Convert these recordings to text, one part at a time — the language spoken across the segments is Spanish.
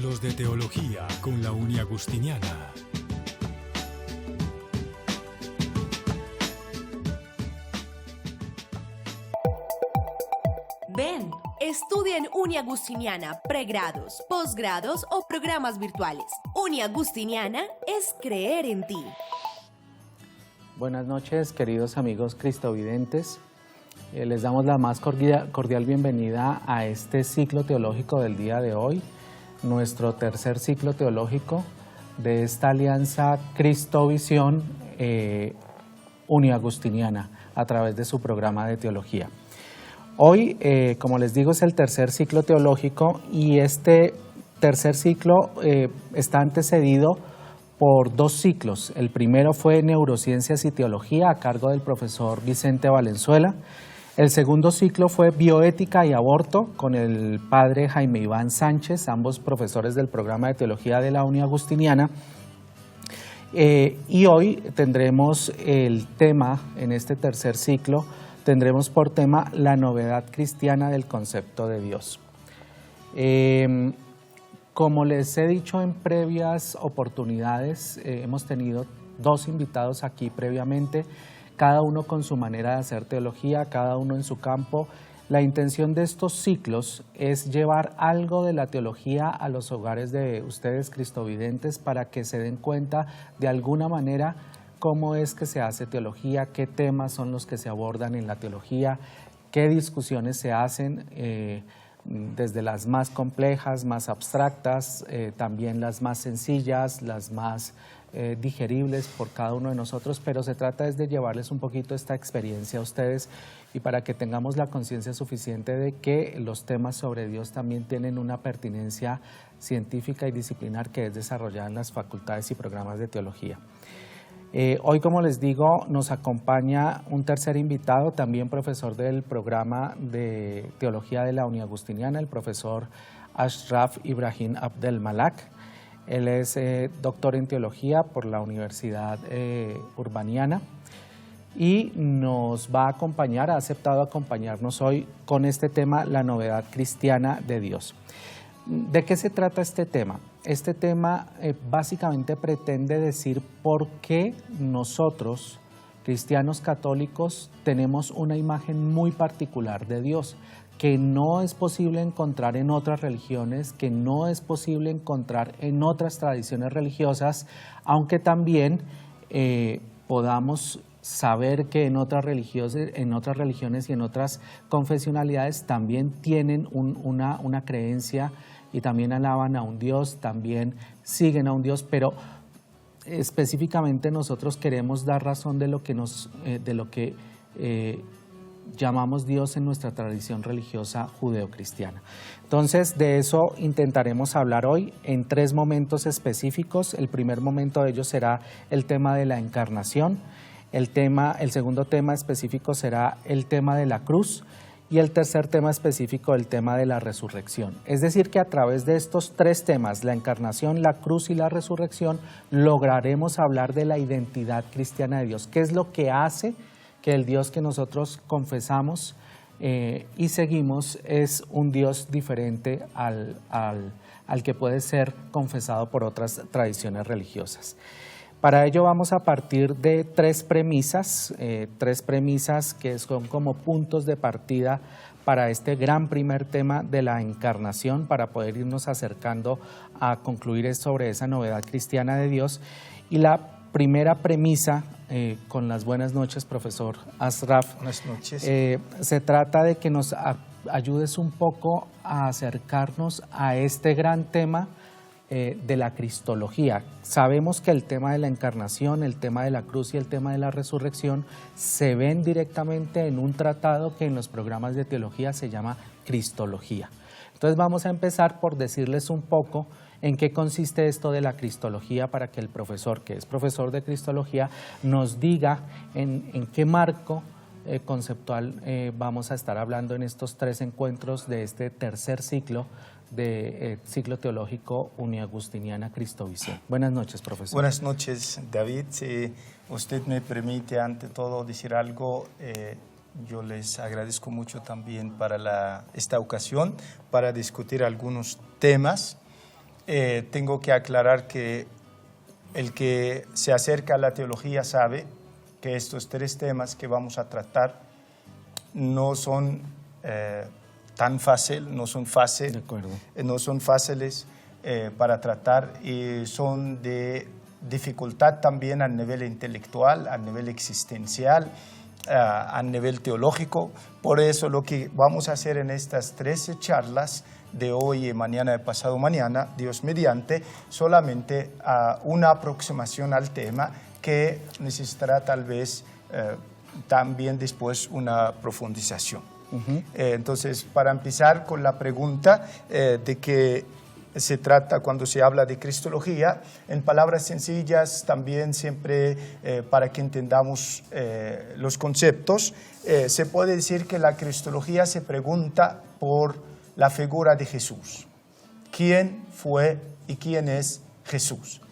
ciclos de teología con la Uniagustiniana. Ven, estudia en Uniagustiniana, pregrados, posgrados o programas virtuales. Uniagustiniana es creer en ti. Buenas noches, queridos amigos cristovidentes. Les damos la más cordial bienvenida a este ciclo teológico del día de hoy, nuestro tercer ciclo teológico de esta alianza Cristovisión Uniagustiniana a través de su programa de teología. Hoy, como les digo, es el tercer ciclo teológico y este tercer ciclo está antecedido por dos ciclos. El primero fue Neurociencias y Teología a cargo del profesor Vicente Valenzuela. El segundo ciclo fue Bioética y Aborto con el padre Jaime Iván Sánchez, ambos profesores del programa de teología de la Uniagustiniana. Y hoy tendremos el tema, en este tercer ciclo, tendremos por tema la novedad cristiana del concepto de Dios. Como les he dicho en previas oportunidades, hemos tenido dos invitados aquí previamente, cada uno con su manera de hacer teología, cada uno en su campo. La intención de estos ciclos es llevar algo de la teología a los hogares de ustedes cristovidentes para que se den cuenta de alguna manera cómo es que se hace teología, qué temas son los que se abordan en la teología, qué discusiones se hacen, desde las más complejas, más abstractas, también las más sencillas, las más digeribles por cada uno de nosotros, pero se trata de llevarles un poquito esta experiencia a ustedes y para que tengamos la conciencia suficiente de que los temas sobre Dios también tienen una pertinencia científica y disciplinar que es desarrollada en las facultades y programas de teología. Hoy, como les digo, nos acompaña un tercer invitado, también profesor del programa de teología de la Uniagustiniana, el profesor Ashraf Ibrahim Abdel Malak. Él es doctor en teología por la Universidad Urbaniana y nos va a acompañar, ha aceptado acompañarnos hoy con este tema, la novedad cristiana de Dios. ¿De qué se trata este tema? Este tema básicamente pretende decir por qué nosotros, cristianos católicos, tenemos una imagen muy particular de Dios, que no es posible encontrar en otras religiones, que no es posible encontrar en otras tradiciones religiosas, aunque también podamos saber que en otras religiones y en otras confesionalidades también tienen una creencia y también alaban a un Dios, también siguen a un Dios, pero específicamente nosotros queremos dar razón de lo que llamamos Dios en nuestra tradición religiosa judeocristiana. Entonces, de eso intentaremos hablar hoy en tres momentos específicos. El primer momento de ellos será el tema de la encarnación, el segundo tema específico será el tema de la cruz y el tercer tema específico el tema de la resurrección. Es decir, que a través de estos tres temas, la encarnación, la cruz y la resurrección, lograremos hablar de la identidad cristiana de Dios. ¿Qué es lo que hace que el Dios que nosotros confesamos y seguimos es un Dios diferente al que puede ser confesado por otras tradiciones religiosas? Para ello vamos a partir de tres premisas que son como puntos de partida para este gran primer tema de la encarnación, para poder irnos acercando a concluir sobre esa novedad cristiana de Dios. Y la primera premisa, con las buenas noches, profesor Ashraf. Buenas noches. Se trata de que nos ayudes un poco a acercarnos a este gran tema de la cristología. Sabemos que el tema de la encarnación, el tema de la cruz y el tema de la resurrección se ven directamente en un tratado que en los programas de teología se llama cristología. Entonces vamos a empezar por decirles un poco en qué consiste esto de la cristología para que el profesor, que es profesor de cristología, nos diga en qué marco conceptual vamos a estar hablando en estos tres encuentros de este tercer ciclo de ciclo teológico Uniagustiniana Cristovisión. Buenas noches, profesor. Buenas noches, David. Si usted me permite, ante todo, decir algo, yo les agradezco mucho también para esta ocasión, para discutir algunos temas tengo que aclarar que el que se acerca a la teología sabe que estos 3 temas que vamos a tratar no son tan fáciles, no son fáciles para tratar y son de dificultad también a nivel intelectual, a nivel existencial, a nivel teológico. Por eso lo que vamos a hacer en estas 13 charlas de hoy y mañana y pasado mañana, Dios mediante, solamente una aproximación al tema que necesitará tal vez también después una profundización. Entonces, para empezar con la pregunta de qué se trata cuando se habla de cristología, en palabras sencillas también siempre para que entendamos los conceptos, se puede decir que la cristología se pregunta por la figura de Jesús. ¿Quién fue y quién es Jesús?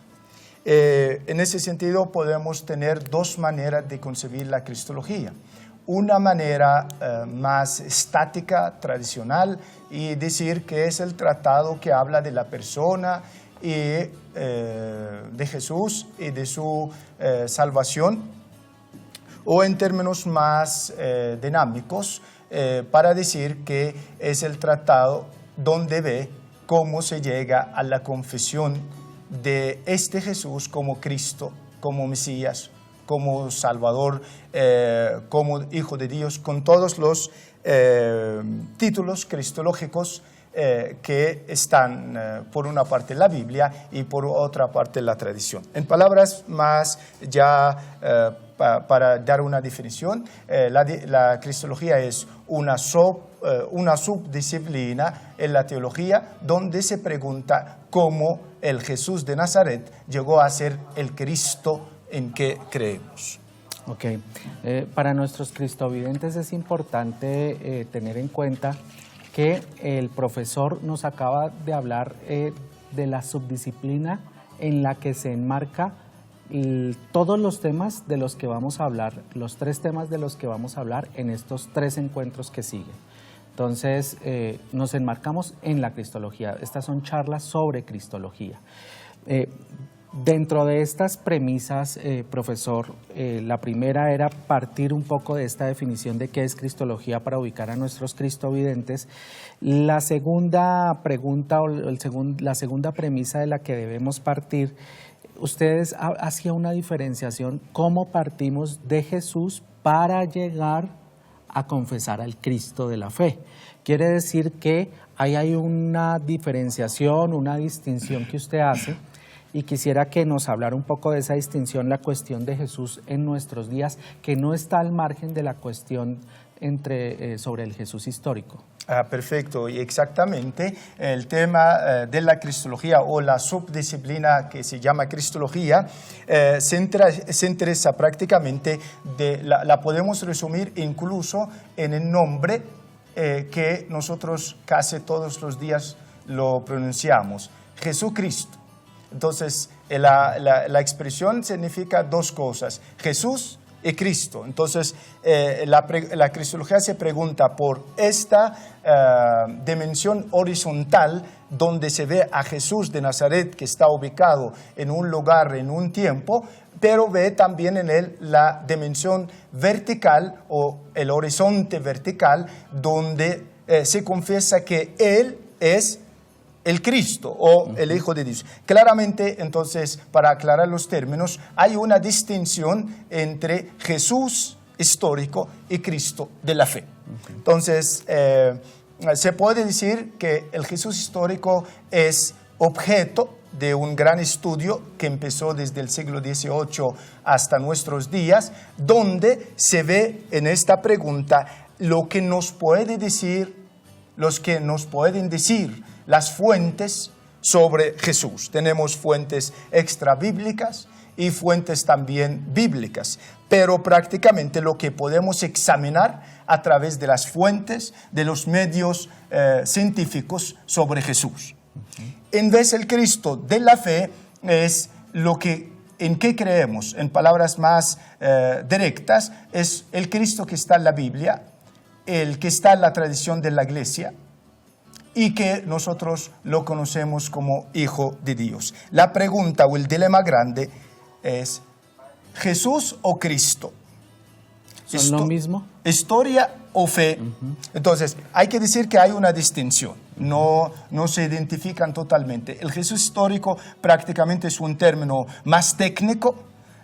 En ese sentido podemos tener 2 maneras de concebir la cristología. Una manera más estática, tradicional, y decir que es el tratado que habla de la persona y de Jesús y de su salvación, o en términos más dinámicos, para decir que es el tratado donde ve cómo se llega a la confesión de este Jesús como Cristo, como Mesías, como Salvador, como Hijo de Dios, con todos los títulos cristológicos que están por una parte en la Biblia y por otra parte en la tradición. En palabras más ya para dar una definición, la cristología es una subdisciplina en la teología donde se pregunta cómo el Jesús de Nazaret llegó a ser el Cristo en que creemos. Ok. Para nuestros cristovidentes es importante tener en cuenta que el profesor nos acaba de hablar de la subdisciplina en la que se enmarca todos los temas de los que vamos a hablar, los 3 temas de los que vamos a hablar en estos 3 encuentros que siguen. Entonces, nos enmarcamos en la cristología. Estas son charlas sobre cristología. Dentro de estas premisas, profesor, la primera era partir un poco de esta definición de qué es cristología para ubicar a nuestros cristovidentes. La segunda pregunta o la segunda premisa de la que debemos partir, ustedes hacían una diferenciación, cómo partimos de Jesús para llegar a confesar al Cristo de la fe. Quiere decir que ahí hay una diferenciación, una distinción que usted hace, y quisiera que nos hablara un poco de esa distinción, la cuestión de Jesús en nuestros días, que no está al margen de la cuestión sobre el Jesús histórico. Perfecto, y exactamente el tema de la cristología o la subdisciplina que se llama cristología se interesa prácticamente, la podemos resumir incluso en el nombre que nosotros casi todos los días lo pronunciamos, Jesucristo. Entonces, la expresión significa 2 cosas, Jesús y Cristo. Entonces, la cristología se pregunta por esta dimensión horizontal donde se ve a Jesús de Nazaret que está ubicado en un lugar, en un tiempo, pero ve también en él la dimensión vertical o el horizonte vertical donde se confiesa que Él es el Cristo o el Hijo de Dios. Claramente, entonces, para aclarar los términos, hay una distinción entre Jesús histórico y Cristo de la fe. Entonces, se puede decir que el Jesús histórico es objeto de un gran estudio que empezó desde el siglo XVIII hasta nuestros días, donde se ve en esta pregunta lo que nos puede decir, los que nos pueden decir las fuentes sobre Jesús. Tenemos fuentes extrabíblicas y fuentes también bíblicas, pero prácticamente lo que podemos examinar a través de las fuentes, de los medios científicos sobre Jesús. En vez el Cristo de la fe es en qué creemos, en palabras más directas, es el Cristo que está en la Biblia, el que está en la tradición de la Iglesia, y que nosotros lo conocemos como Hijo de Dios. La pregunta o el dilema grande es, ¿Jesús o Cristo? ¿Son lo mismo? ¿Historia o fe? Entonces, hay que decir que hay una distinción, no se identifican totalmente. El Jesús histórico prácticamente es un término más técnico,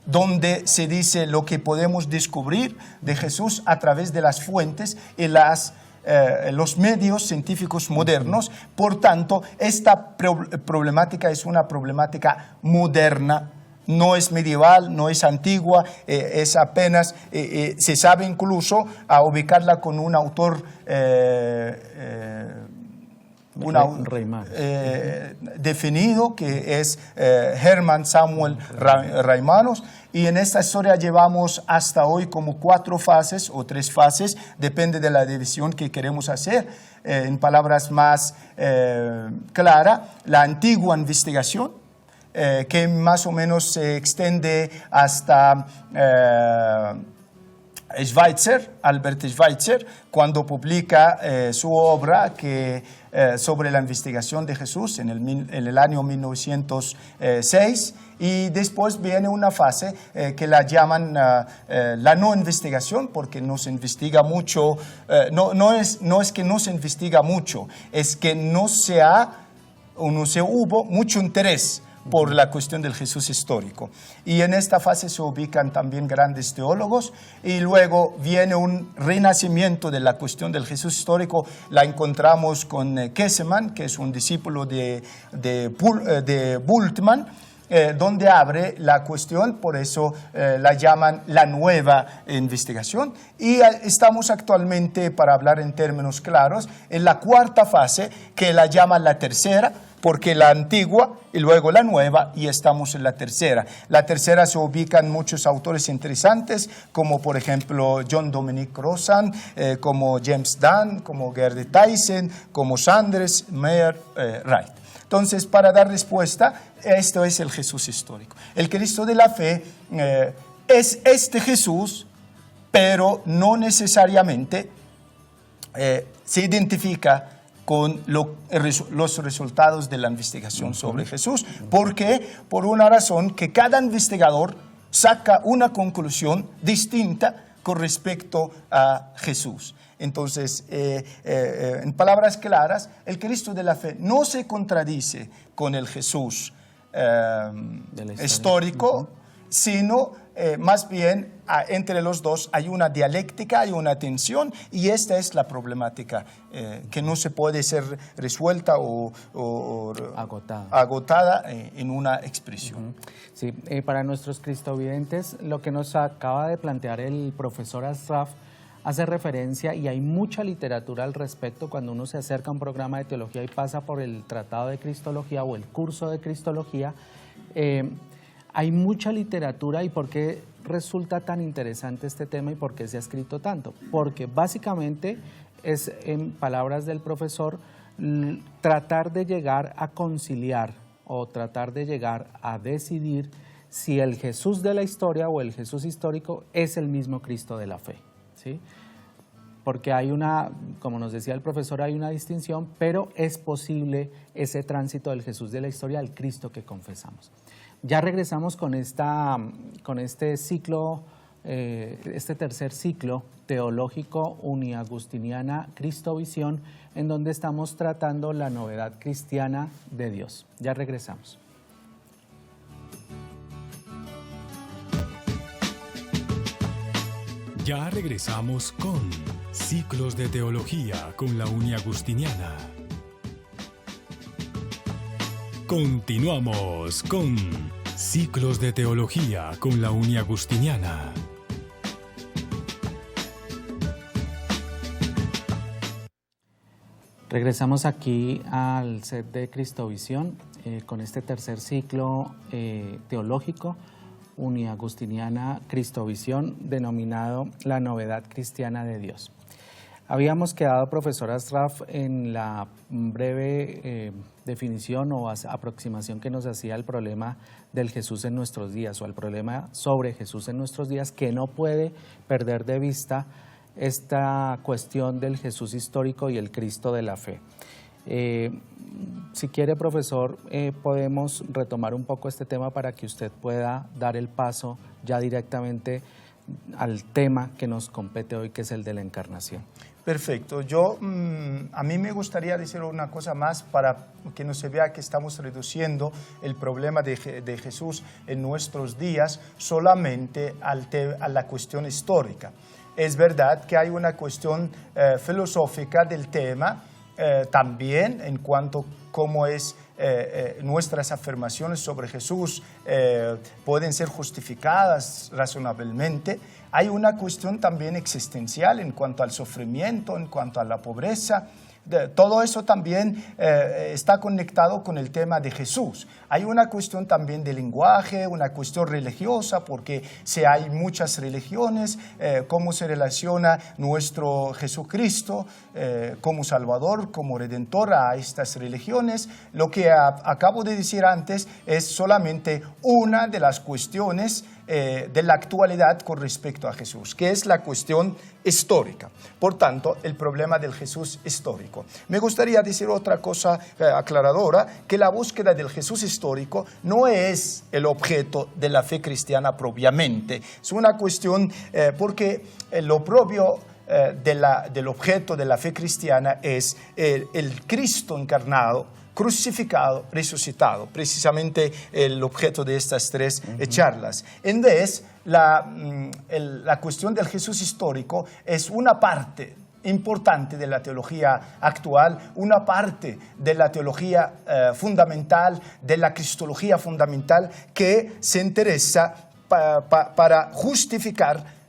donde se dice lo que podemos descubrir de Jesús a través de las fuentes y los medios científicos modernos. Por tanto, esta problemática es una problemática moderna, no es medieval, no es antigua, es apenas, se sabe incluso a ubicarla con un autor definido, que es Hermann Samuel Reimanus, y en esta historia llevamos hasta hoy como 4 fases o 3 fases, depende de la división que queremos hacer. En palabras más claras, la antigua investigación, que más o menos se extiende hasta Schweitzer, Albert Schweitzer, cuando publica su obra sobre la investigación de Jesús en el año 1906, y después viene una fase que la llaman la no investigación, porque no se investiga mucho, no es que no se investiga mucho, es que no hubo mucho interés por la cuestión del Jesús histórico. Y en esta fase se ubican también grandes teólogos, y luego viene un renacimiento de la cuestión del Jesús histórico. La encontramos con Kesselman, que es un discípulo de Bultmann, donde abre la cuestión, por eso la llaman la nueva investigación. Y estamos actualmente, para hablar en términos claros, en la 4ª fase, que la llaman la tercera, porque la antigua y luego la nueva, y estamos en la tercera. La tercera se ubican muchos autores interesantes, como por ejemplo John Dominic Crossan, como James Dunn, como Gerd Theissen, como Sanders, Meyer, Wright. Entonces, para dar respuesta, esto es el Jesús histórico. El Cristo de la fe es este Jesús, pero no necesariamente se identifica con los resultados de la investigación sobre Jesús. ¿Por qué? Por una razón, que cada investigador saca una conclusión distinta con respecto a Jesús. Entonces, en palabras claras, el Cristo de la fe no se contradice con el Jesús histórico, sino más bien entre los dos hay una dialéctica, hay una tensión, y esta es la problemática que no se puede ser resuelta o agotada en una expresión. Sí, para nuestros cristovidentes, lo que nos acaba de plantear el profesor Asraf hace referencia, y hay mucha literatura al respecto. Cuando uno se acerca a un programa de teología y pasa por el Tratado de Cristología o el curso de Cristología, hay mucha literatura. ¿Y por qué resulta tan interesante este tema y por qué se ha escrito tanto? Porque básicamente es, en palabras del profesor, tratar de llegar a conciliar o tratar de llegar a decidir si el Jesús de la historia o el Jesús histórico es el mismo Cristo de la fe, ¿sí? Porque hay como nos decía el profesor, hay una distinción, pero es posible ese tránsito del Jesús de la historia al Cristo que confesamos. Ya regresamos con este ciclo, este tercer ciclo teológico uniagustiniana Cristovisión, en donde estamos tratando la novedad cristiana de Dios. Ya regresamos. Ya regresamos con Ciclos de Teología con la Uniagustiniana. Continuamos con Ciclos de Teología con la Uniagustiniana. Regresamos aquí al set de Cristovisión con este tercer ciclo teológico uniagustiniana Cristovisión, denominado La Novedad Cristiana de Dios. Habíamos quedado, profesor Asraf, en la breve definición o aproximación que nos hacía al problema del Jesús en nuestros días, o al problema sobre Jesús en nuestros días, que no puede perder de vista esta cuestión del Jesús histórico y el Cristo de la fe. Si quiere, profesor, podemos retomar un poco este tema para que usted pueda dar el paso ya directamente al tema que nos compete hoy, que es el de la encarnación. Perfecto. A mí me gustaría decir una cosa más para que no se vea que estamos reduciendo el problema de Jesús en nuestros días solamente a la cuestión histórica. Es verdad que hay una cuestión filosófica del tema también en cuanto a cómo es nuestras afirmaciones sobre Jesús pueden ser justificadas razonablemente. Hay una cuestión también existencial en cuanto al sufrimiento, en cuanto a la pobreza. Todo eso también está conectado con el tema de Jesús. Hay una cuestión también de lenguaje, una cuestión religiosa, porque si hay muchas religiones, cómo se relaciona nuestro Jesucristo como Salvador, como Redentor a estas religiones. Lo que acabo de decir antes es solamente una de las cuestiones de la actualidad con respecto a Jesús, que es la cuestión histórica. Por tanto, el problema del Jesús histórico. Me gustaría decir otra cosa aclaradora, que la búsqueda del Jesús histórico no es el objeto de la fe cristiana propiamente. Es una cuestión porque lo propio del objeto de la fe cristiana es el Cristo encarnado, crucificado, resucitado, precisamente el objeto de estas tres charlas. En vez, la cuestión del Jesús histórico es una parte importante de la teología actual, una parte de la teología fundamental, de la cristología fundamental, que se interesa para justificar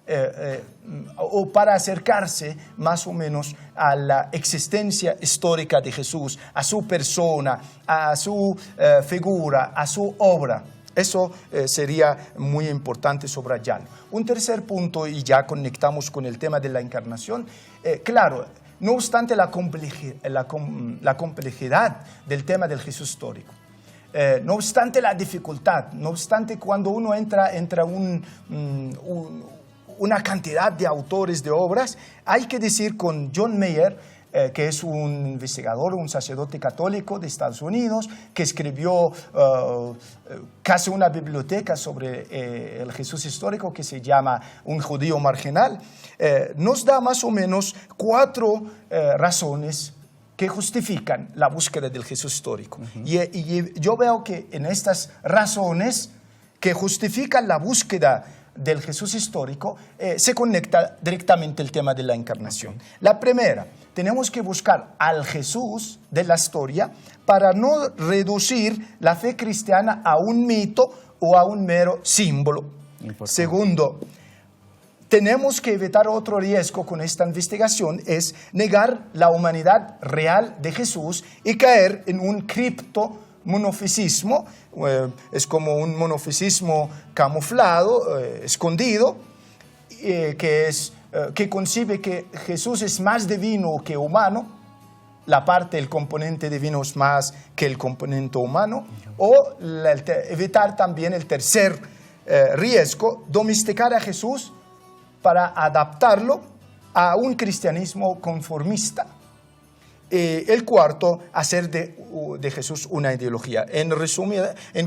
o para acercarse más o menos a la existencia histórica de Jesús, a su persona, a su figura, a su obra. Eso sería muy importante subrayarlo. Un tercer punto, y ya conectamos con el tema de la encarnación, claro, no obstante la complejidad del tema del Jesús histórico, no obstante la dificultad, no obstante cuando uno entra una cantidad de autores de obras, hay que decir con John Mayer, que es un investigador, un sacerdote católico de Estados Unidos, que escribió casi una biblioteca sobre el Jesús histórico que se llama Un judío marginal, nos da más o menos 4 razones que justifican la búsqueda del Jesús histórico. Y yo veo que en estas razones que justifican la búsqueda del Jesús histórico, se conecta directamente el tema de la encarnación. La primera, tenemos que buscar al Jesús de la historia para no reducir la fe cristiana a un mito o a un mero símbolo. Importante. Segundo, tenemos que evitar otro riesgo con esta investigación, es negar la humanidad real de Jesús y caer en un criptomonofisismo, es como un monofisismo camuflado, escondido, que concibe que Jesús es más divino que humano, la parte del componente divino es más que el componente humano, o evitar también el tercer riesgo, domesticar a Jesús para adaptarlo a un cristianismo conformista. El cuarto, hacer de Jesús una ideología. En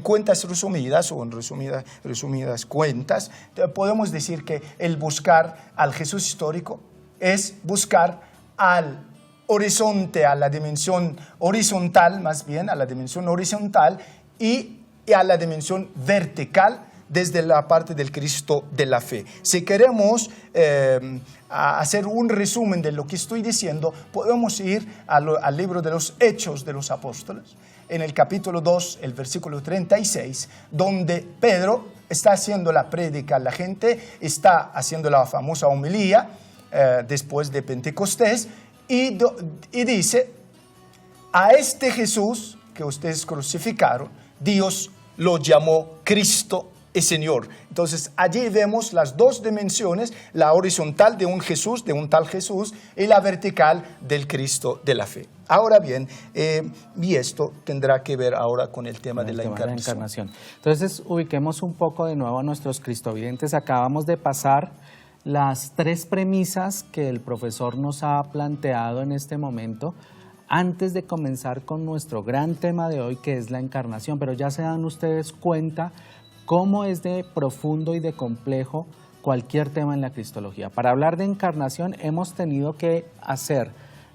cuentas resumidas, o en resumidas cuentas, podemos decir que el buscar al Jesús histórico es buscar al horizonte, a la dimensión horizontal, más bien, a la dimensión horizontal y a la dimensión vertical desde la parte del Cristo de la fe. Si queremos hacer un resumen de lo que estoy diciendo, podemos ir al libro de los Hechos de los Apóstoles, en el capítulo 2, el versículo 36, donde Pedro está haciendo la prédica a la gente, está haciendo la famosa homilía después de Pentecostés, y dice: a este Jesús que ustedes crucificaron, Dios lo llamó Cristo y Señor. Entonces allí vemos las dos dimensiones, la horizontal de un Jesús, de un tal Jesús, y la vertical del Cristo de la fe. Ahora bien, y esto tendrá que ver ahora con el tema de la encarnación. Entonces ubiquemos un poco de nuevo a nuestros cristovidentes. Acabamos de pasar las 3 premisas que el profesor nos ha planteado en este momento antes de comenzar con nuestro gran tema de hoy, que es la encarnación. Pero ya se dan ustedes cuenta cómo es de profundo y de complejo cualquier tema en la cristología. Para hablar de encarnación hemos tenido que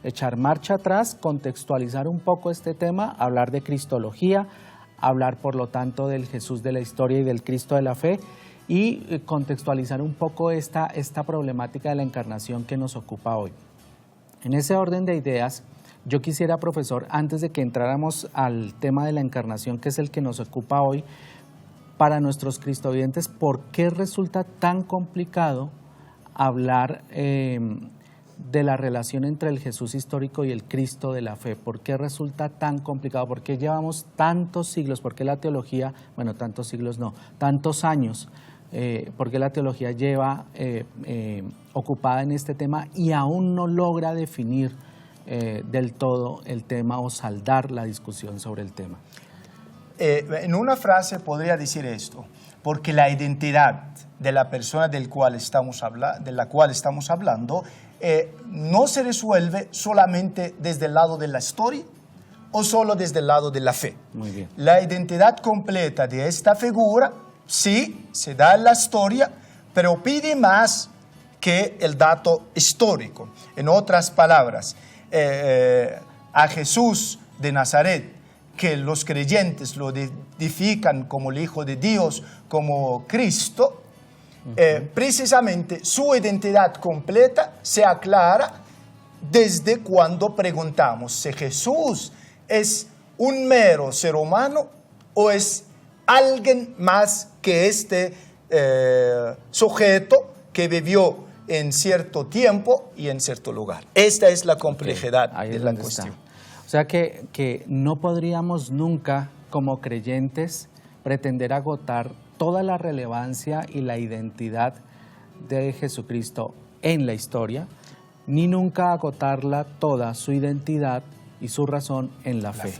echar marcha atrás, contextualizar un poco este tema, hablar de cristología, hablar por lo tanto del Jesús de la historia y del Cristo de la fe, y contextualizar un poco esta problemática de la encarnación que nos ocupa hoy. En ese orden de ideas, yo quisiera, profesor, antes de que entráramos al tema de la encarnación, que es el que nos ocupa hoy, para nuestros cristovidentes, ¿por qué resulta tan complicado hablar de la relación entre el Jesús histórico y el Cristo de la fe? ¿Por qué resulta tan complicado? ¿Por qué llevamos tantos siglos? ¿Por qué la teología, bueno, tantos siglos no, tantos años? ¿Por qué la teología lleva ocupada en este tema y aún no logra definir del todo el tema o saldar la discusión sobre el tema? En una frase podría decir esto: porque la identidad de la persona de la cual estamos hablando no se resuelve solamente desde el lado de la historia o solo desde el lado de la fe. Muy bien. La identidad completa de esta figura sí se da en la historia, pero pide más que el dato histórico. En otras palabras, a Jesús de Nazaret, que los creyentes lo identifican como el Hijo de Dios, como Cristo, precisamente su identidad completa se aclara desde cuando preguntamos si Jesús es un mero ser humano o es alguien más que este sujeto que vivió en cierto tiempo y en cierto lugar. Esta es la complejidad de la cuestión. O sea que no podríamos nunca, como creyentes, pretender agotar toda la relevancia y la identidad de Jesucristo en la historia, ni nunca agotarla toda su identidad y su razón en la fe.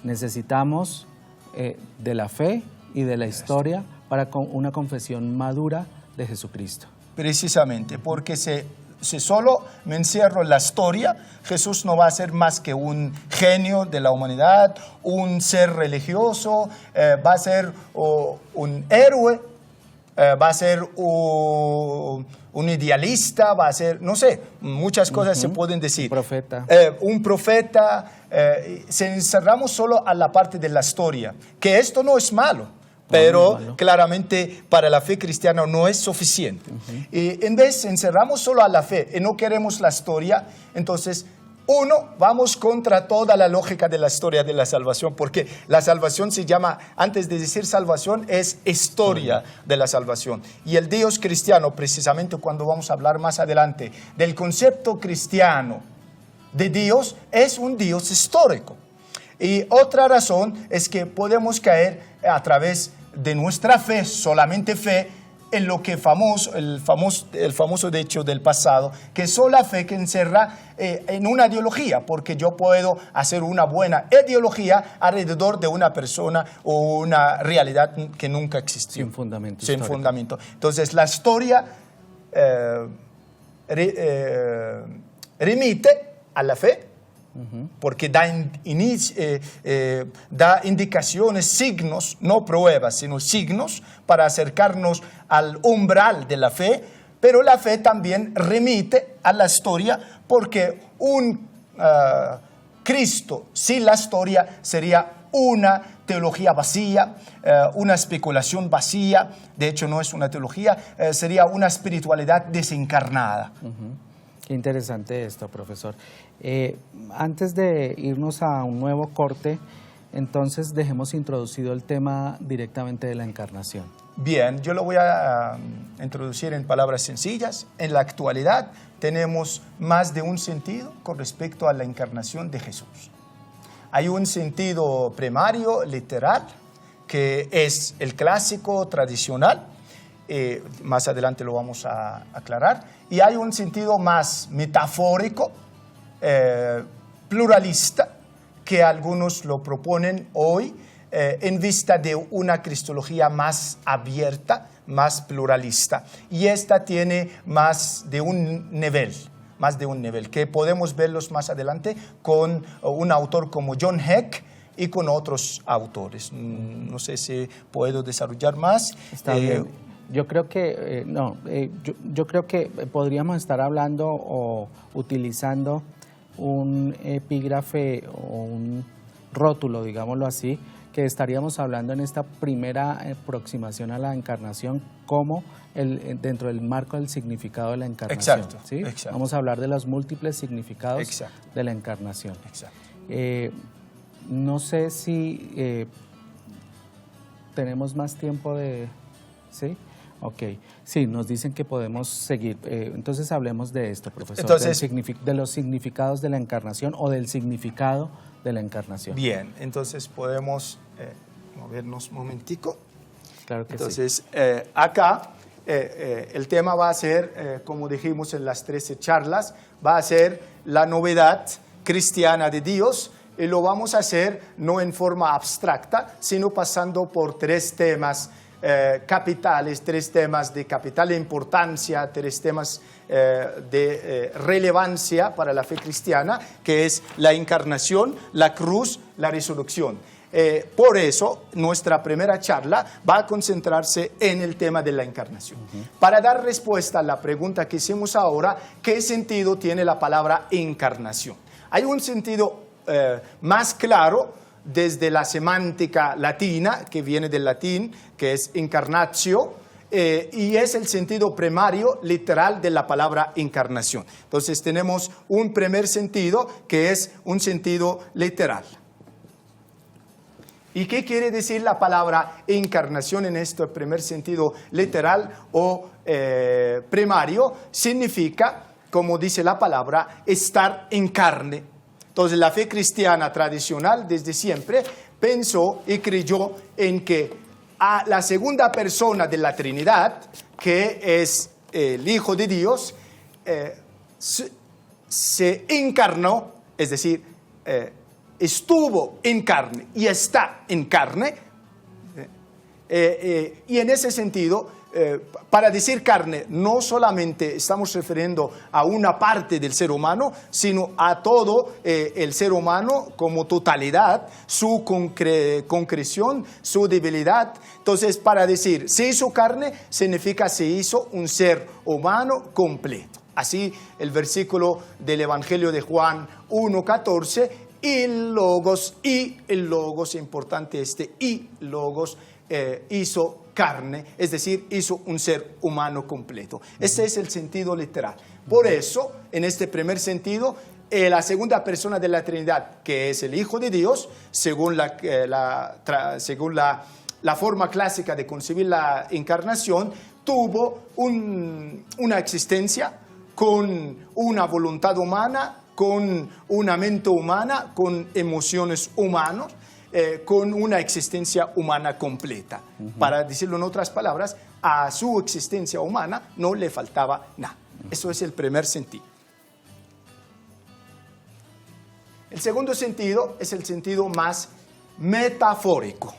Necesitamos de la fe y de la historia para una confesión madura de Jesucristo. Precisamente, porque si solo me encierro en la historia, Jesús no va a ser más que un genio de la humanidad, un ser religioso, va a ser un héroe, va a ser un idealista, va a ser, no sé, muchas cosas se pueden decir. Un profeta. Si encerramos solo a la parte de la historia, que esto no es malo, pero claramente para la fe cristiana no es suficiente. Y en vez encerramos solo a la fe y no queremos la historia, entonces vamos contra toda la lógica de la historia de la salvación, porque la salvación se llama, antes de decir salvación, es historia de la salvación. Y el Dios cristiano, precisamente cuando vamos a hablar más adelante del concepto cristiano de Dios, es un Dios histórico. Y otra razón es que podemos caer a través de nuestra fe, solamente fe, en lo que el famoso hecho del pasado, que es la fe que encierra en una ideología, porque yo puedo hacer una buena ideología alrededor de una persona o una realidad que nunca existió. Sin fundamento. Sin fundamento. Entonces la historia remite a la fe, porque da indicaciones, signos, no pruebas, sino signos para acercarnos al umbral de la fe, pero la fe también remite a la historia, porque un Cristo sin la historia sería una teología vacía, una especulación vacía. De hecho no es una teología, sería una espiritualidad desencarnada. Qué interesante esto, profesor. Antes de irnos a un nuevo corte, entonces dejemos introducido el tema directamente de la encarnación. Bien, yo lo voy a introducir en palabras sencillas. En la actualidad tenemos más de un sentido con respecto a la encarnación de Jesús. Hay un sentido primario, literal, que es el clásico, tradicional. Más adelante lo vamos a aclarar. Y hay un sentido más metafórico, pluralista, que algunos lo proponen hoy en vista de una cristología más abierta, más pluralista. Y esta tiene más de un nivel. más de un nivel, que podemos verlos más adelante con un autor como John Heck y con otros autores. No sé si puedo desarrollar más. Está bien. Yo creo que, yo creo que podríamos estar hablando o utilizando un epígrafe o un rótulo, digámoslo así, que estaríamos hablando en esta primera aproximación a la encarnación como dentro del marco del significado de la encarnación. Exacto, ¿sí? exacto. Vamos a hablar de los múltiples significados Exacto. de la encarnación. Exacto. No sé si tenemos más tiempo de... ¿Sí? Ok. Sí, nos dicen que podemos seguir. Entonces hablemos de esto, profesor. Entonces, de los significados de la encarnación o del significado de la encarnación. Bien, entonces podemos movernos un momentico. Claro que entonces, acá el tema va a ser, como dijimos en las 13 charlas, va a ser la novedad cristiana de Dios, y lo vamos a hacer no en forma abstracta, sino pasando por 3 temas capitales, 3 temas de capital importancia, 3 temas de relevancia para la fe cristiana, que es la encarnación, la cruz, la resurrección. Por eso, nuestra primera charla va a concentrarse en el tema de la encarnación. Para dar respuesta a la pregunta que hicimos ahora, ¿qué sentido tiene la palabra encarnación? Hay un sentido más claro desde la semántica latina, que viene del latín, que es incarnatio, y es el sentido primario literal de la palabra encarnación. Entonces tenemos un primer sentido que es un sentido literal. ¿Y qué quiere decir la palabra encarnación en este primer sentido literal o primario? Significa, como dice la palabra, estar en carne. Entonces la fe cristiana tradicional desde siempre pensó y creyó en que a la segunda persona de la Trinidad, que es el Hijo de Dios, se encarnó, es decir, estuvo en carne y está en carne, y en ese sentido, para decir carne, no solamente estamos refiriendo a una parte del ser humano, sino a todo el ser humano como totalidad, su concreción, su debilidad. Entonces, para decir se hizo carne, significa se hizo un ser humano completo. Así el versículo del Evangelio de Juan 1:14, y el Logos, importante y Logos, hizo carne, es decir, hizo un ser humano completo. Ese es el sentido literal. Por eso, en este primer sentido, la segunda persona de la Trinidad, que es el Hijo de Dios, según la forma clásica de concebir la encarnación, tuvo una existencia con una voluntad humana, con una mente humana, con emociones humanas, con una existencia humana completa. Para decirlo en otras palabras, a su existencia humana no le faltaba nada. Eso es el primer sentido. El segundo sentido es el sentido más metafórico.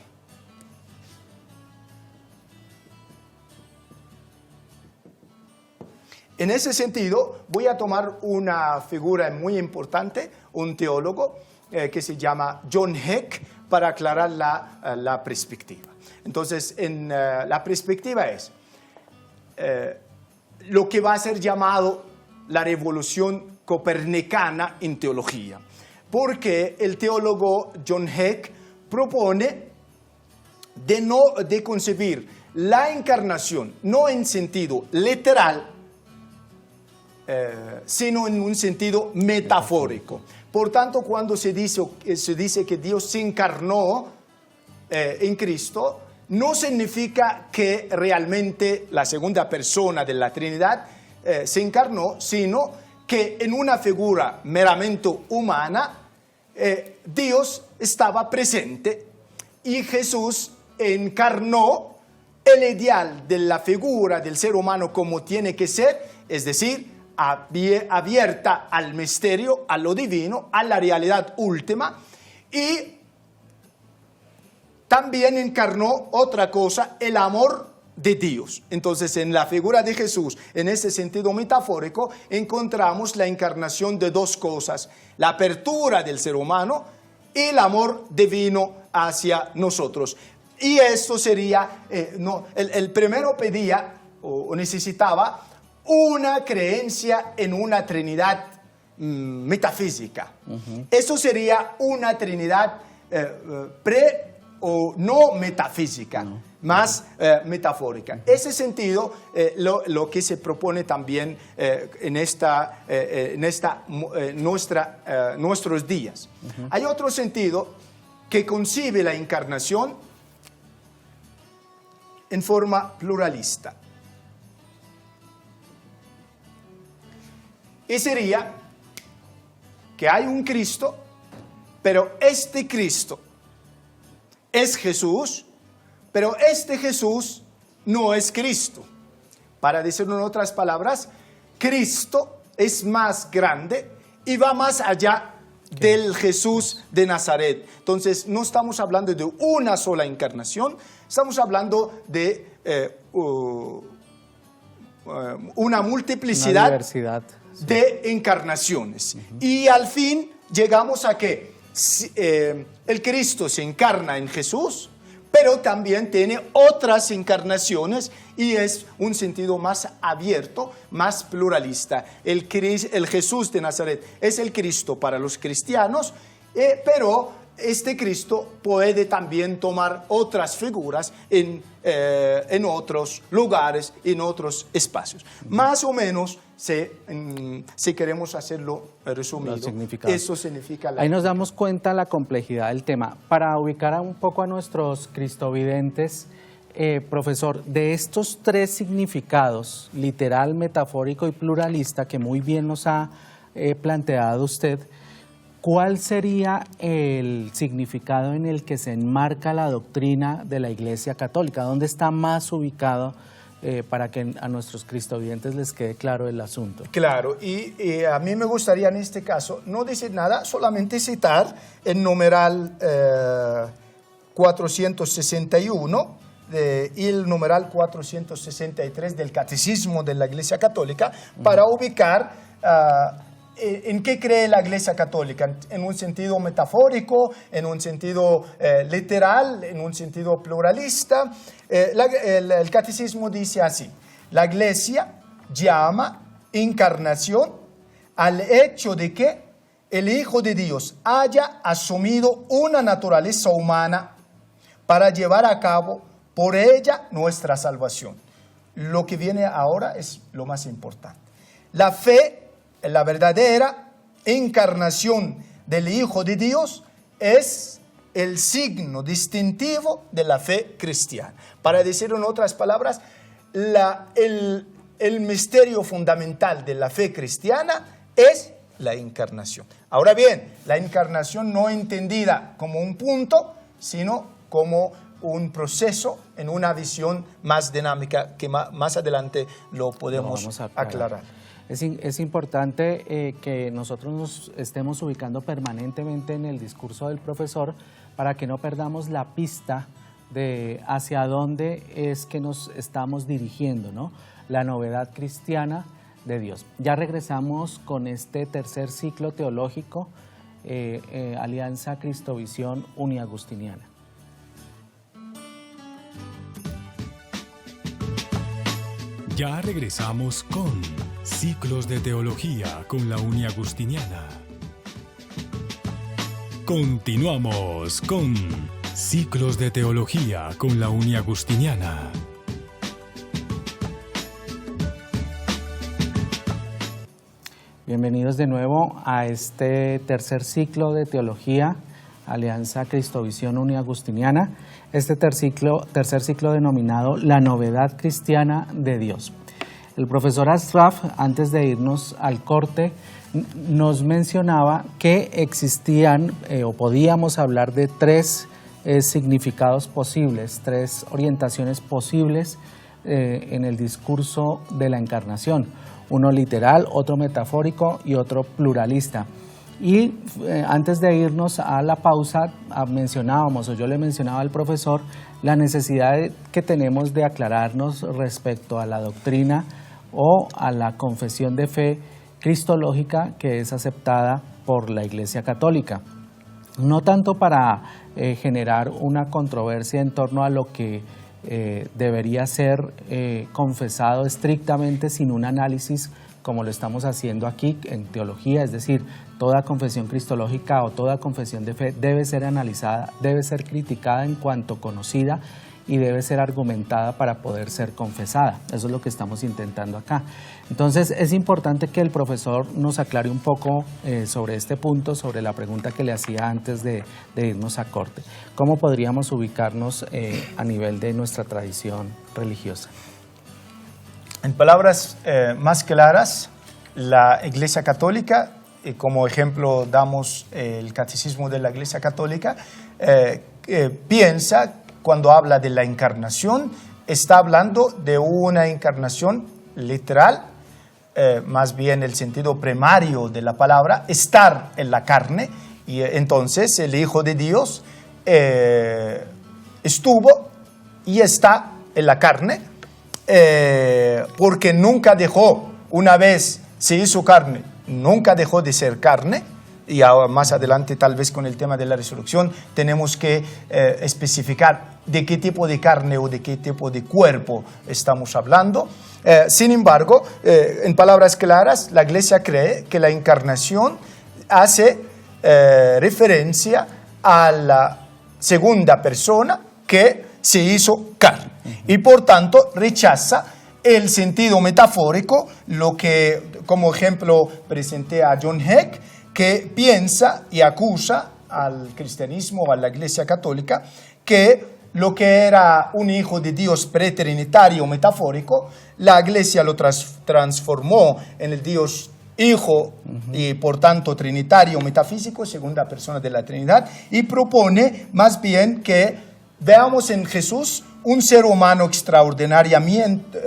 En ese sentido, voy a tomar una figura muy importante, un teólogo que se llama John Heck, para aclarar la perspectiva. Entonces, la perspectiva es lo que va a ser llamado la revolución copernicana en teología, porque el teólogo John Heck propone de concebir la encarnación no en sentido literal, sino en un sentido metafórico. Por tanto, cuando se dice que Dios se encarnó en Cristo, no significa que realmente la segunda persona de la Trinidad se encarnó, sino que en una figura meramente humana, Dios estaba presente y Jesús encarnó el ideal de la figura del ser humano como tiene que ser, es decir, abierta al misterio, a lo divino, a la realidad última, y también encarnó otra cosa, el amor de Dios. Entonces, en la figura de Jesús, en ese sentido metafórico, encontramos la encarnación de dos cosas: la apertura del ser humano y el amor divino hacia nosotros. Y esto sería, el primero pedía o necesitaba una creencia en una Trinidad metafísica. Eso sería una Trinidad o no metafísica, más metafórica. Ese sentido, lo que se propone también en nuestros días. Hay otro sentido que concibe la encarnación en forma pluralista. Y sería que hay un Cristo, pero este Cristo es Jesús, pero este Jesús no es Cristo. Para decirlo en otras palabras, Cristo es más grande y va más allá del Jesús de Nazaret. Entonces, no estamos hablando de una sola encarnación, estamos hablando de una multiplicidad, una diversidad, sí, de encarnaciones. Y al fin llegamos a que el Cristo se encarna en Jesús, pero también tiene otras encarnaciones y es un sentido más abierto, más pluralista. El Jesús de Nazaret es el Cristo para los cristianos, pero este Cristo puede también tomar otras figuras en otros lugares, en otros espacios. Más o menos, si queremos hacerlo resumido, eso significa Ahí nos damos cuenta la complejidad del tema. Para ubicar un poco a nuestros cristovidentes, profesor, de estos tres significados, literal, metafórico y pluralista, que muy bien nos ha planteado usted, ¿cuál sería el significado en el que se enmarca la doctrina de la Iglesia Católica? ¿Dónde está más ubicado para que a nuestros cristovidentes les quede claro el asunto? Claro, y a mí me gustaría en este caso no decir nada, solamente citar el numeral 461 y el numeral 463 del Catecismo de la Iglesia Católica para ubicar ¿en qué cree la Iglesia Católica? ¿En un sentido metafórico, en un sentido literal, en un sentido pluralista? El Catecismo dice así: la Iglesia llama encarnación al hecho de que el Hijo de Dios haya asumido una naturaleza humana para llevar a cabo por ella nuestra salvación. Lo que viene ahora es lo más importante. La fe, la verdadera encarnación del Hijo de Dios, es el signo distintivo de la fe cristiana. Para decirlo en otras palabras, el misterio fundamental de la fe cristiana es la encarnación. Ahora bien, la encarnación no entendida como un punto, sino como un proceso en una visión más dinámica que más adelante lo podemos aclarar. Es importante que nosotros nos estemos ubicando permanentemente en el discurso del profesor para que no perdamos la pista de hacia dónde es que nos estamos dirigiendo, ¿no? La novedad cristiana de Dios. Ya regresamos con este tercer ciclo teológico, Alianza Cristovisión Uniagustiniana. Ya regresamos con Ciclos de Teología con la Uniagustiniana. Continuamos con Ciclos de Teología con la Uniagustiniana. Bienvenidos de nuevo a este tercer ciclo de Teología, Alianza Cristovisión Uniagustiniana. Este tercer ciclo denominado La Novedad Cristiana de Dios. El profesor Ashraf, antes de irnos al corte, nos mencionaba que existían o podíamos hablar de tres significados posibles, tres orientaciones posibles en el discurso de la encarnación. Uno literal, otro metafórico y otro pluralista. Y antes de irnos a la pausa, mencionábamos, o yo le mencionaba al profesor, la necesidad que tenemos de aclararnos respecto a la doctrina o a la confesión de fe cristológica que es aceptada por la Iglesia Católica. No tanto para generar una controversia en torno a lo que debería ser confesado estrictamente sin un análisis como lo estamos haciendo aquí en teología, es decir, toda confesión cristológica o toda confesión de fe debe ser analizada, debe ser criticada en cuanto conocida y debe ser argumentada para poder ser confesada. Eso es lo que estamos intentando acá. Entonces es importante que el profesor nos aclare un poco sobre este punto, sobre la pregunta que le hacía antes de irnos a corte. ¿Cómo podríamos ubicarnos a nivel de nuestra tradición religiosa? En palabras más claras, la Iglesia Católica, y como ejemplo damos el Catecismo de la Iglesia Católica, piensa, cuando habla de la encarnación, está hablando de una encarnación literal, más bien el sentido primario de la palabra, estar en la carne, y entonces el Hijo de Dios estuvo y está en la carne, porque nunca dejó, una vez se hizo carne, nunca dejó de ser carne, y ahora más adelante tal vez con el tema de la resurrección tenemos que especificar de qué tipo de carne o de qué tipo de cuerpo estamos hablando. Sin embargo, en palabras claras, la Iglesia cree que la encarnación hace referencia a la segunda persona que se hizo carne. Y por tanto rechaza el sentido metafórico, lo que como ejemplo presenté a John Heck, que piensa y acusa al cristianismo o a la Iglesia Católica que lo que era un hijo de Dios pretrinitario metafórico, la Iglesia lo transformó en el Dios Hijo y por tanto trinitario metafísico, segunda persona de la Trinidad, y propone más bien que veamos en Jesús un ser humano extraordinariamente,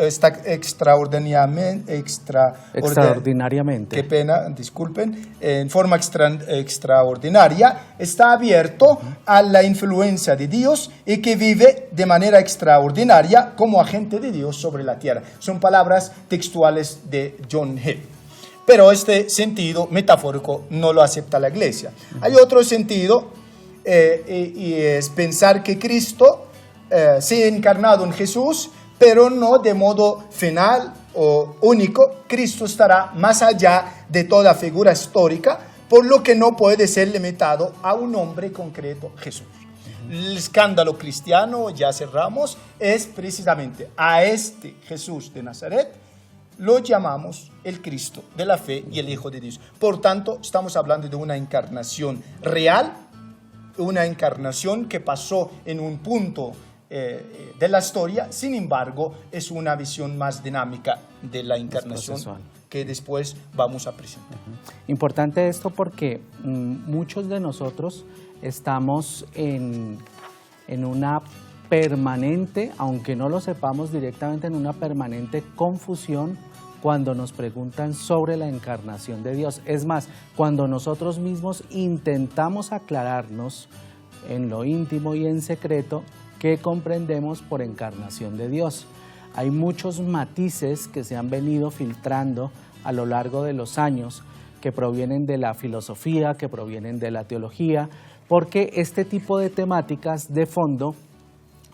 qué pena, disculpen, en forma extraordinaria, está abierto a la influencia de Dios y que vive de manera extraordinaria como agente de Dios sobre la tierra. Son palabras textuales de John Hill. Pero este sentido metafórico no lo acepta la Iglesia. Hay otro sentido, y es pensar que Cristo se ha encarnado en Jesús, pero no de modo final o único. Cristo estará más allá de toda figura histórica, por lo que no puede ser limitado a un hombre concreto, Jesús. El escándalo cristiano, ya cerramos, es precisamente a este Jesús de Nazaret, lo llamamos el Cristo de la fe y el Hijo de Dios. Por tanto, estamos hablando de una encarnación real, una encarnación que pasó en un punto de la historia. Sin embargo, es una visión más dinámica de la encarnación que después vamos a presentar. Importante esto porque muchos de nosotros estamos en una permanente, aunque no lo sepamos directamente, en una permanente confusión cuando nos preguntan sobre la encarnación de Dios. Es más, cuando nosotros mismos intentamos aclararnos en lo íntimo y en secreto qué comprendemos por encarnación de Dios. Hay muchos matices que se han venido filtrando a lo largo de los años que provienen de la filosofía, que provienen de la teología, porque este tipo de temáticas de fondo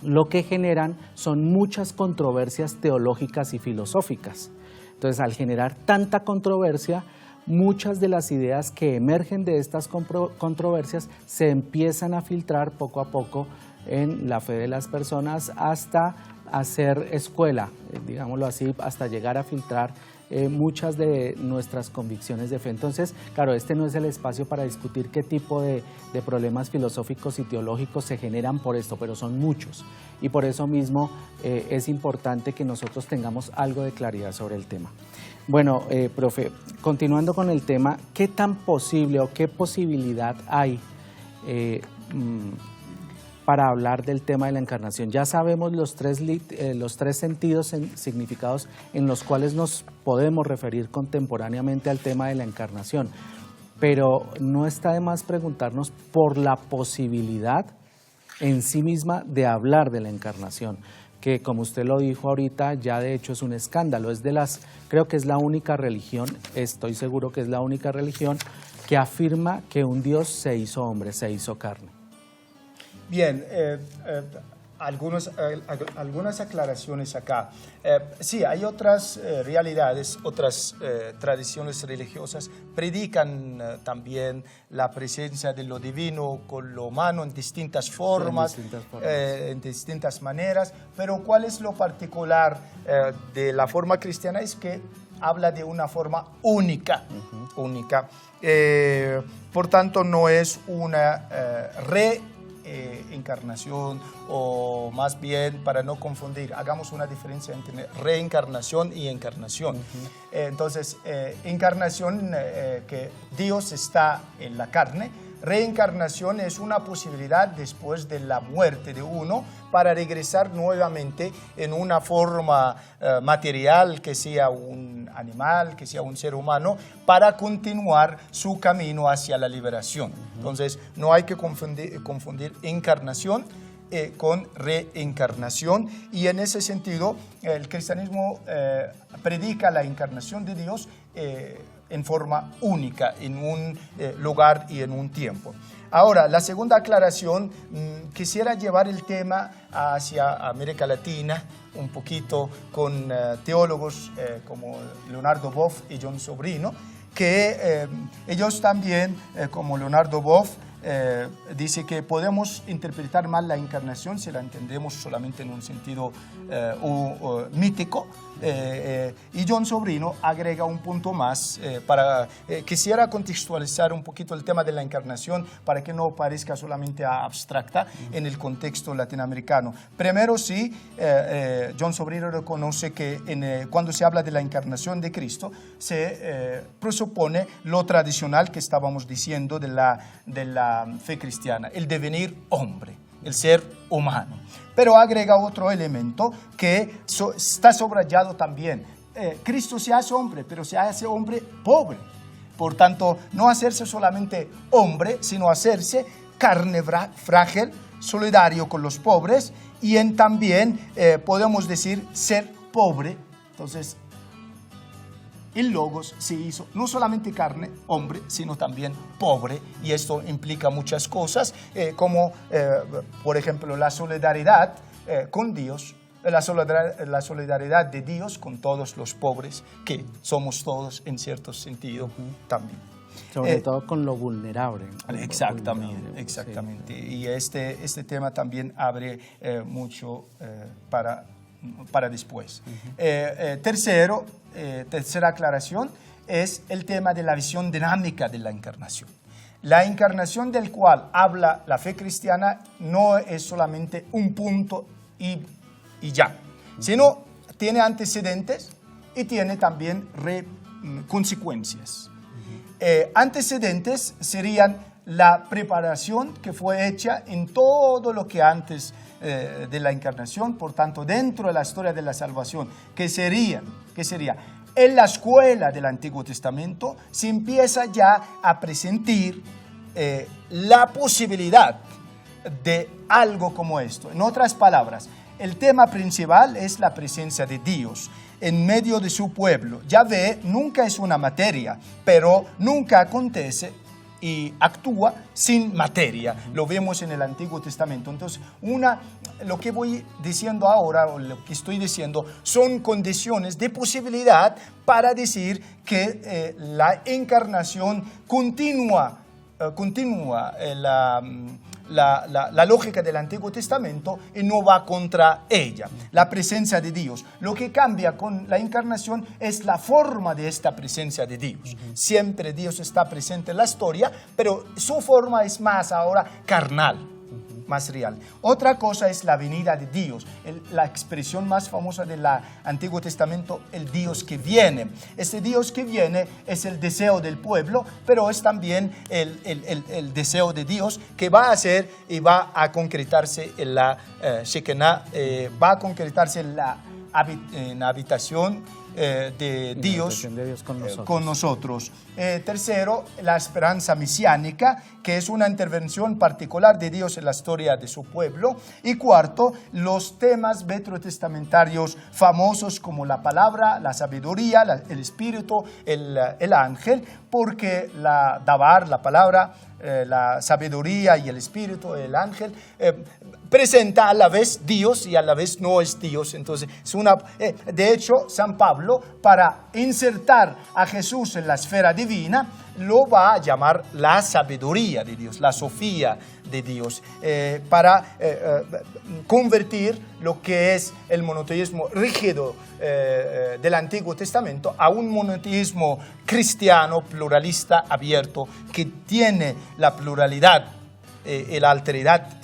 lo que generan son muchas controversias teológicas y filosóficas. Entonces, al generar tanta controversia, muchas de las ideas que emergen de estas controversias se empiezan a filtrar poco a poco en la fe de las personas hasta hacer escuela, digámoslo así, hasta llegar a filtrar muchas de nuestras convicciones de fe. Entonces, claro, este no es el espacio para discutir qué tipo de problemas filosóficos y teológicos se generan por esto, pero son muchos. Y por eso mismo es importante que nosotros tengamos algo de claridad sobre el tema. Bueno, profe, continuando con el tema, ¿qué tan posible o qué posibilidad hay para hablar del tema de la encarnación? Ya sabemos los tres sentidos significados en los cuales nos podemos referir contemporáneamente al tema de la encarnación, pero no está de más preguntarnos por la posibilidad en sí misma de hablar de la encarnación, que como usted lo dijo ahorita, ya de hecho es un escándalo. Creo que es la única religión, estoy seguro que es la única religión que afirma que un Dios se hizo hombre, se hizo carne. Bien, algunas aclaraciones acá. Sí, hay otras realidades, otras tradiciones religiosas predican también la presencia de lo divino con lo humano en distintas formas, en distintas maneras, pero ¿cuál es lo particular de la forma cristiana? Es que habla de una forma única, única. Por tanto, no es una reencarnación, o más bien, para no confundir, hagamos una diferencia entre reencarnación y encarnación. Entonces, encarnación, que Dios está en la carne. Reencarnación es una posibilidad después de la muerte de uno para regresar nuevamente en una forma material, que sea un animal, que sea un ser humano, para continuar su camino hacia la liberación. Entonces, no hay que confundir encarnación con reencarnación, y en ese sentido el cristianismo predica la encarnación de Dios en forma única, en un lugar y en un tiempo. Ahora, la segunda aclaración, quisiera llevar el tema hacia América Latina, un poquito con teólogos como Leonardo Boff y John Sobrino, que ellos también, como Leonardo Boff, dice que podemos interpretar mal la encarnación si la entendemos solamente en un sentido mítico, y John Sobrino agrega un punto más. Quisiera contextualizar un poquito el tema de la encarnación para que no parezca solamente abstracta en el contexto latinoamericano. Primero, sí, John Sobrino reconoce que cuando se habla de la encarnación de Cristo se presupone lo tradicional que estábamos diciendo de la fe cristiana, el devenir hombre, el ser humano. Pero agrega otro elemento que está subrayado también. Cristo se hace hombre, pero se hace hombre pobre. Por tanto, no hacerse solamente hombre, sino hacerse carne frágil, solidario con los pobres, y también podemos decir ser pobre. Entonces, el Logos se hizo no solamente carne, hombre, sino también pobre, y esto implica muchas cosas, como por ejemplo la solidaridad con Dios, la solidaridad de Dios con todos los pobres, que somos todos en cierto sentido también. Sobre todo con lo vulnerable. Exactamente, exactamente. Sí. Y este tema también abre mucho para después. Tercera aclaración es el tema de la visión dinámica de la encarnación. La encarnación del cual habla la fe cristiana no es solamente un punto y ya, sino tiene antecedentes y tiene también consecuencias. Antecedentes serían la preparación que fue hecha en todo lo que antes de la encarnación, por tanto, dentro de la historia de la salvación, que sería en la escuela del Antiguo Testamento, se empieza ya a presentir la posibilidad de algo como esto. En otras palabras, el tema principal es la presencia de Dios en medio de su pueblo. Yahvé nunca es una materia, pero nunca acontece y actúa sin materia. Lo vemos en el Antiguo Testamento. Entonces, lo que voy diciendo ahora, o lo que estoy diciendo, son condiciones de posibilidad para decir que la encarnación continúa la lógica del Antiguo Testamento y no va contra ella, la presencia de Dios. Lo que cambia con la encarnación es la forma de esta presencia de Dios. Siempre Dios está presente en la historia, pero su forma es más ahora carnal, más real. Otra cosa es la venida de Dios, la expresión más famosa del Antiguo Testamento, el Dios que viene. Este Dios que viene es el deseo del pueblo, pero es también el deseo de Dios que va a hacer y va a concretarse en la Shekinah, va a concretarse en la habitación de Y Dios, la relación de Dios con con nosotros. Tercero, la esperanza mesiánica, que es una intervención particular de Dios en la historia de su pueblo. Y cuarto, los temas veterotestamentarios famosos como la palabra, la sabiduría, el espíritu, el ángel, porque la dabar, la palabra, la sabiduría y el espíritu, el ángel, presenta a la vez Dios y a la vez no es Dios. Entonces, de hecho, San Pablo, para insertar a Jesús en la esfera divina, lo va a llamar la sabiduría de Dios, la sofía de Dios, para convertir lo que es el monoteísmo rígido del Antiguo Testamento a un monoteísmo cristiano, pluralista, abierto, que tiene la pluralidad y la alteridad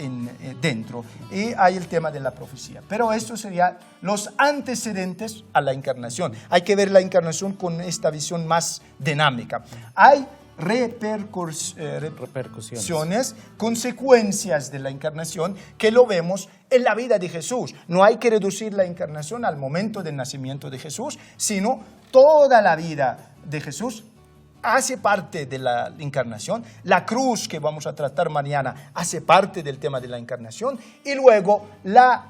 dentro. Y hay el tema de la profecía. Pero estos serían los antecedentes a la encarnación. Hay que ver la encarnación con esta visión más dinámica. Hay repercusiones, consecuencias de la encarnación que lo vemos en la vida de Jesús. No hay que reducir la encarnación al momento del nacimiento de Jesús, sino toda la vida de Jesús hace parte de la encarnación. La cruz que vamos a tratar mañana hace parte del tema de la encarnación, y luego la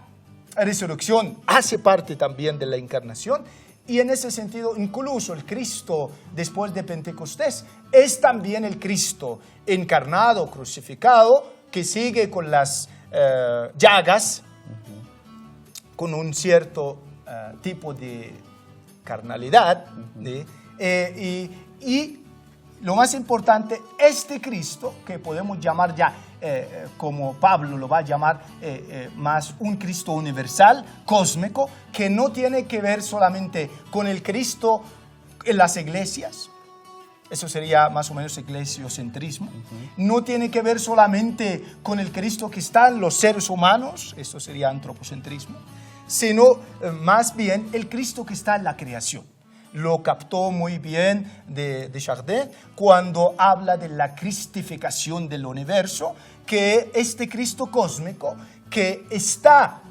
resurrección hace parte también de la encarnación. Y en ese sentido, incluso el Cristo después de Pentecostés es también el Cristo encarnado, crucificado, que sigue con las llagas, con un cierto tipo de carnalidad, y lo más importante, este Cristo, que podemos llamar ya, como Pablo lo va a llamar, más un Cristo universal, cósmico, que no tiene que ver solamente con el Cristo en las iglesias, eso sería más o menos eclesiocentrismo, no tiene que ver solamente con el Cristo que está en los seres humanos, eso sería antropocentrismo, sino más bien el Cristo que está en la creación. Lo captó muy bien de Chardin cuando habla de la cristificación del universo, que este Cristo cósmico que está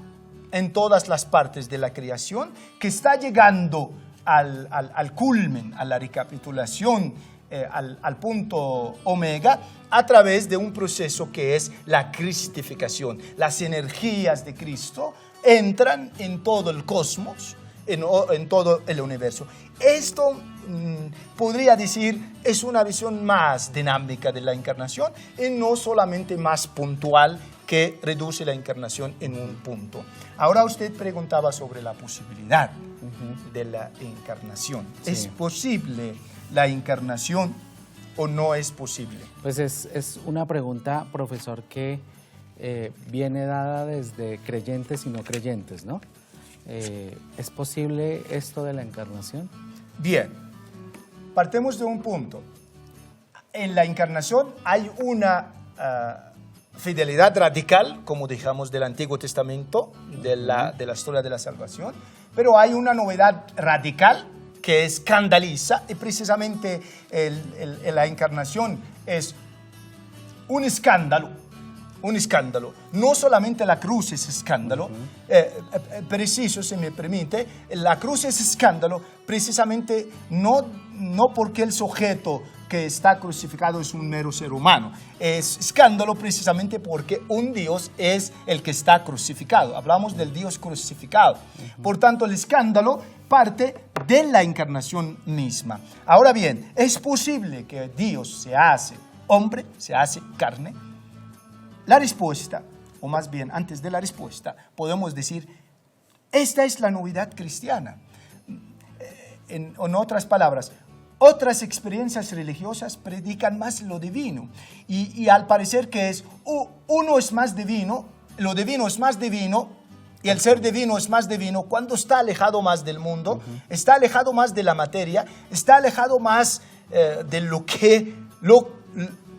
en todas las partes de la creación, que está llegando al culmen, a la recapitulación, al punto omega, a través de un proceso que es la cristificación. Las energías de Cristo entran en todo el cosmos, en todo el universo. Esto podría decir es una visión más dinámica de la encarnación y no solamente más puntual que reduce la encarnación en un punto. Ahora usted preguntaba sobre la posibilidad de la encarnación. Sí. ¿Es posible la encarnación o no es posible? Pues es una pregunta, profesor, que viene dada desde creyentes y no creyentes, ¿no? ¿Es posible esto de la encarnación? Bien, partemos de un punto. En la encarnación hay una fidelidad radical, como dijimos, del Antiguo Testamento, de la historia de la salvación, pero hay una novedad radical que escandaliza, y precisamente la encarnación es un escándalo. Un escándalo. No solamente la cruz es escándalo, preciso, si me permite, la cruz es escándalo precisamente no porque el sujeto que está crucificado es un mero ser humano. Es escándalo precisamente porque un Dios es el que está crucificado. Hablamos del Dios crucificado. Por tanto, el escándalo parte de la encarnación misma. Ahora bien, ¿es posible que Dios se hace hombre, se hace carne? La respuesta, o más bien antes de la respuesta, podemos decir, esta es la novedad cristiana. En otras palabras, otras experiencias religiosas predican más lo divino. Y al parecer que uno es más divino, lo divino es más divino, y el ser divino es más divino cuando está alejado más del mundo, está alejado más de la materia, está alejado más de lo que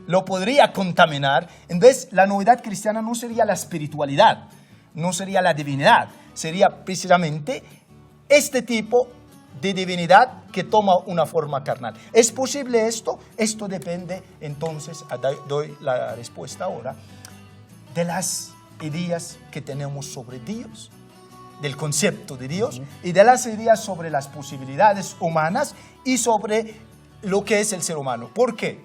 lo podría contaminar. Entonces, la novedad cristiana no sería la espiritualidad, no sería la divinidad, sería precisamente este tipo de divinidad que toma una forma carnal. ¿Es posible esto? Esto depende, entonces, doy la respuesta ahora, de las ideas que tenemos sobre Dios, del concepto de Dios y de las ideas sobre las posibilidades humanas y sobre lo que es el ser humano. ¿Por qué?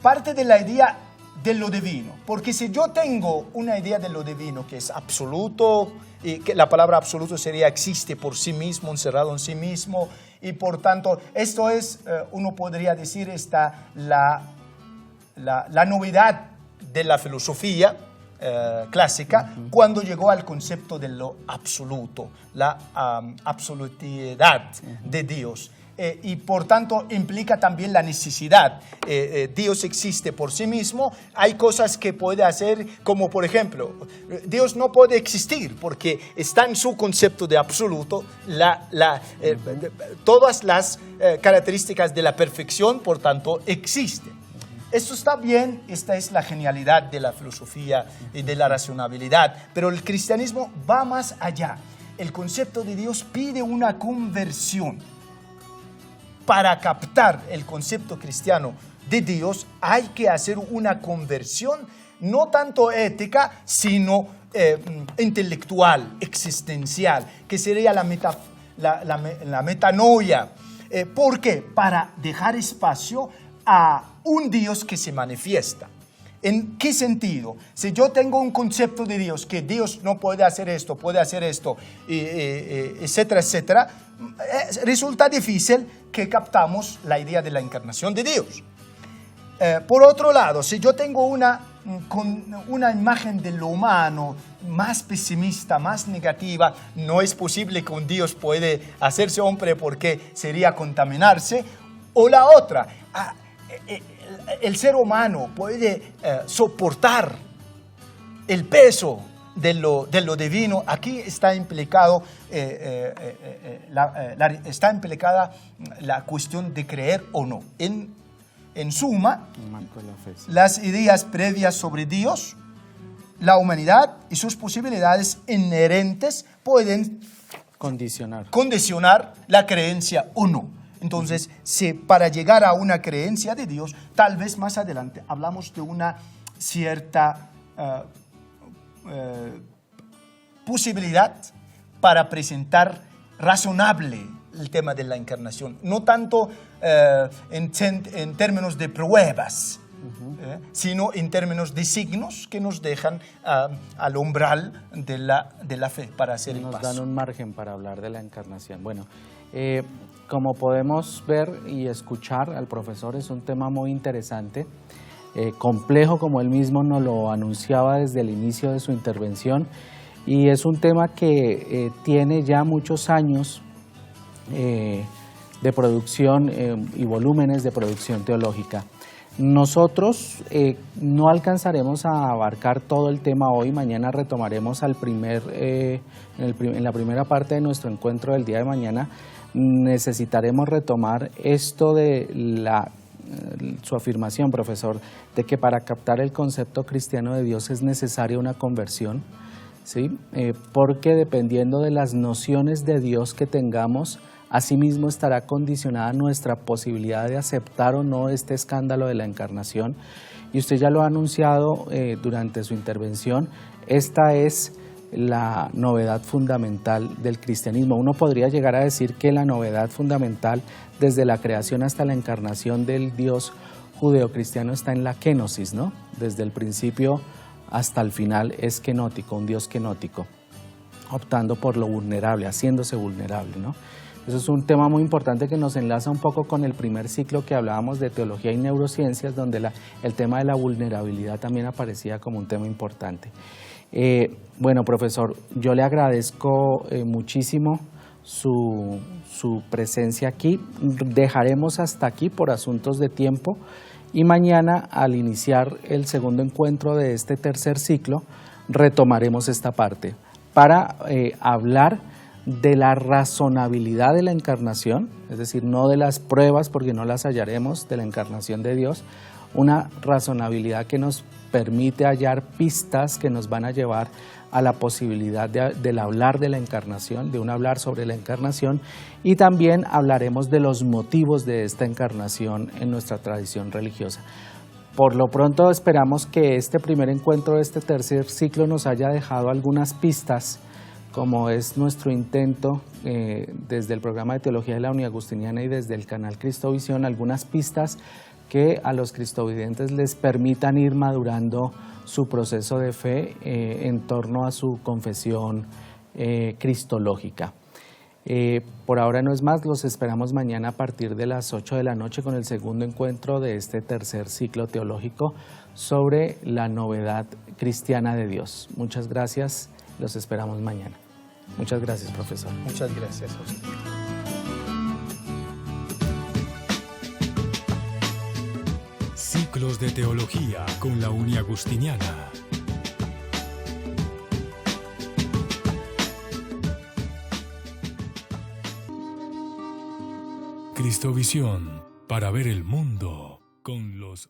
Parte de la idea de lo divino, porque si yo tengo una idea de lo divino que es absoluto, y que la palabra absoluto sería existe por sí mismo, encerrado en sí mismo, y por tanto, esto es, uno podría decir, está la novedad de la filosofía clásica cuando llegó al concepto de lo absoluto, la absolutidad de Dios. Y por tanto implica también la necesidad. Dios existe por sí mismo. Hay cosas que puede hacer, como por ejemplo, Dios no puede existir porque está en su concepto de absoluto todas las características de la perfección, por tanto existen. Esto está bien, esta es la genialidad de la filosofía y de la racionalidad, pero el cristianismo va más allá. El concepto de Dios pide una conversión. Para captar el concepto cristiano de Dios hay que hacer una conversión no tanto ética, sino intelectual, existencial, que sería la metanoia. ¿Por qué? Para dejar espacio a un Dios que se manifiesta. ¿En qué sentido? Si yo tengo un concepto de Dios, que Dios no puede hacer esto, etcétera, etcétera, resulta difícil que captamos la idea de la encarnación de Dios. Por otro lado, si yo tengo una imagen de lo humano más pesimista, más negativa, no es posible que un Dios puede hacerse hombre porque sería contaminarse. O la otra, el ser humano puede soportar el peso de lo divino. Aquí está implicada la cuestión de creer o no. En suma, las ideas previas sobre Dios, la humanidad y sus posibilidades inherentes pueden condicionar la creencia o no. Entonces, para llegar a una creencia de Dios, tal vez más adelante hablamos de una cierta posibilidad para presentar razonable el tema de la encarnación, no tanto en términos de pruebas, sino en términos de signos que nos dejan al umbral de la fe para hacer el paso. Nos dan un margen para hablar de la encarnación. Bueno, como podemos ver y escuchar al profesor, es un tema muy interesante, complejo, como él mismo nos lo anunciaba desde el inicio de su intervención, y es un tema que tiene ya muchos años de producción y volúmenes de producción teológica. Nosotros no alcanzaremos a abarcar todo el tema hoy. Mañana retomaremos en la primera parte de nuestro encuentro del día de mañana. Necesitaremos retomar esto de su afirmación, profesor, de que para captar el concepto cristiano de Dios es necesaria una conversión, ¿sí? Porque dependiendo de las nociones de Dios que tengamos, asimismo estará condicionada nuestra posibilidad de aceptar o no este escándalo de la encarnación. Y usted ya lo ha anunciado durante su intervención, esta es la novedad fundamental del cristianismo. Uno podría llegar a decir que la novedad fundamental desde la creación hasta la encarnación del Dios judeocristiano está en la kenosis, ¿no? Desde el principio hasta el final es kenótico, un Dios kenótico, optando por lo vulnerable, haciéndose vulnerable, ¿no? Eso es un tema muy importante que nos enlaza un poco con el primer ciclo que hablábamos de teología y neurociencias, donde el tema de la vulnerabilidad también aparecía como un tema importante. Bueno, profesor, yo le agradezco muchísimo su presencia aquí. Dejaremos hasta aquí por asuntos de tiempo y mañana, al iniciar el segundo encuentro de este tercer ciclo, retomaremos esta parte para hablar de la razonabilidad de la encarnación, es decir, no de las pruebas, porque no las hallaremos, de la encarnación de Dios, una razonabilidad que nos permite hallar pistas que nos van a llevar a la posibilidad del hablar de la encarnación, de un hablar sobre la encarnación, y también hablaremos de los motivos de esta encarnación en nuestra tradición religiosa. Por lo pronto esperamos que este primer encuentro de este tercer ciclo nos haya dejado algunas pistas como es nuestro intento desde el programa de Teología de la Uniagustiniana y desde el canal Cristovisión, algunas pistas que a los cristovidentes les permitan ir madurando su proceso de fe en torno a su confesión cristológica. Por ahora no es más, los esperamos mañana a partir de las 8 de la noche con el segundo encuentro de este tercer ciclo teológico sobre la novedad cristiana de Dios. Muchas gracias, los esperamos mañana. Muchas gracias, profesor. Muchas gracias a usted. Ciclos de Teología con la Uniagustiniana. Cristovisión, para ver el mundo con los